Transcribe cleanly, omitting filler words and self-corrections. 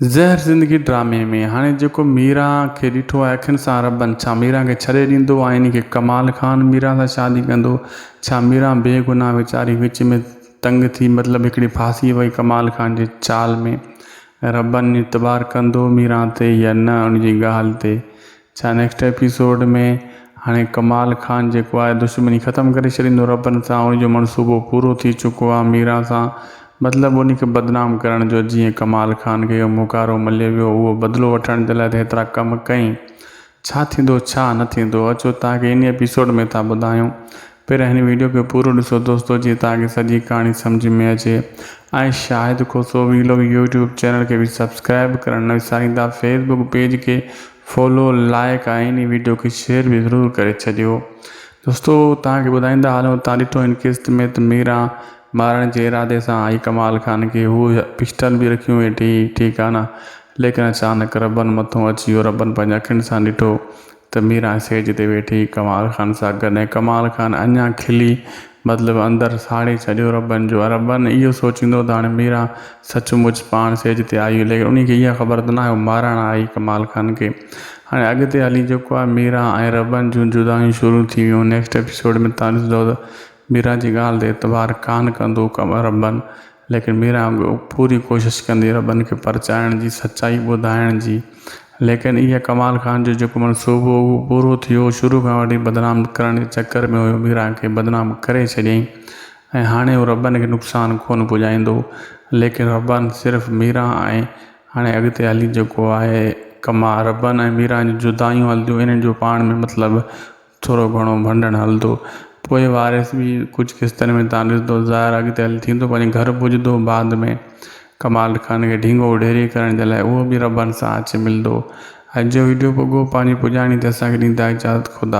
ज़हर ज़िंदगी ड्रामे में हाणे जेको मीरा खे ॾिठो आहे अखियुनि सां रबनि, छा मीरा खे छॾे ॾींदो आहे इन खे कमाल खान मीरा सां शादी कंदो? छा मीरा बेगुनाह वीचारी विच में तंग थी मतिलबु हिकिड़ी फासी वई कमाल खान जे चाल में? रबन इतबार कंदो मीरा ते या न उनजी ॻाल्हि ते? छा नेक्स्ट एपिसोड में हाणे कमाल खान जेको आहे दुश्मनी ख़तमु करे छॾींदो रबन सां? उनजो मनसूबो पूरो थी चुको आहे मीरा सां, मतिलबु उन खे बदनाम करण जो। जीअं कमाल खान खे मुकारो मिले वियो, उहो बदिलो वठण जे लाइ त हेतिरा कम कई। छा थींदो छा न थींदो, अचो तव्हांखे इन एपिसोड में था ॿुधायूं। पहिरियों हिन वीडियो खे पूरो ॾिसो दोस्तो, जीअं तव्हांखे सॼी कहाणी सम्झ में अचे। ऐं शायदि को सो वीलोग यूट्यूब चैनल खे बि सब्सक्राइब करणु न विसारींदा। फेसबुक पेज खे फॉलो, लाइक ऐं इन वीडियो खे शेयर बि ज़रूरु करे छॾियो। दोस्तो तव्हांखे ॿुधाईंदा हलूं, तव्हां ॾिठो हिन किस्त में त मीरा मारण जे इरादे सां आई कमाल खान खे, हू पिस्टल बि रखियूं वेठी, ठीकु आहे न। लेकिन अचानक रबन मथां अची वियो। रबन पंहिंजी अखियुनि सां ॾिठो त मीरा सेज ते वेठी कमाल खान सां गॾु, ऐं कमाल खान अञा खिली मतिलबु अंदरि साड़े छॾियो रबन जो। रबन इहो सोचींदो त हाणे मीरा सचमुच पाण सेज ते आई, लेकिन उनखे इहा ख़बर त न आहे मारण आई कमाल खान खे। हाणे अॻिते हली जेको आहे मीरा ऐं रबन जूं जुदायूं शुरू थी वियूं। नेक्स्ट एपिसोड में तव्हां ॾिसंदो त मीरा जी ॻाल्हि ते एतबार कान कंदो रबन, लेकिन मीरा पूरी कोशिशि कंदी रबन खे परचाइण जी, सचाई ॿुधाइण जी। लेकिन इहा कमाल खान जो जेको मनसूबो उहो पूरो थियो। शुरू खां वठी बदनाम करण जे चकर में हुयो, मीरा खे बदनाम करे छॾियईं। ऐं हाणे उहो रबन खे नुक़सानु कोन पुॼाईंदो, लेकिन रबन सिर्फ़ु मीरा ऐं हाणे अॻिते हली जेको आहे रबन ऐं मीरा जी जुदायूं हलंदियूं, इन्हनि जो पाण में मतिलबु थोरो घणो भंडण हलंदो। पोइ वारिस बि कुझु किस्तनि में तव्हां ॾिसंदो ज़ाहिर अॻिते हली थींदो, पंहिंजे घर पुॼंदो बाद में कमाल खान खे ढींगो ढेरी करण जे लाइ, उहो बि रबन सां अची मिलंदो। अॼु जो वीडियो पोइ पंहिंजी पुॼाणी ते असांखे ॾींदा इजाज़त। ख़ुदा।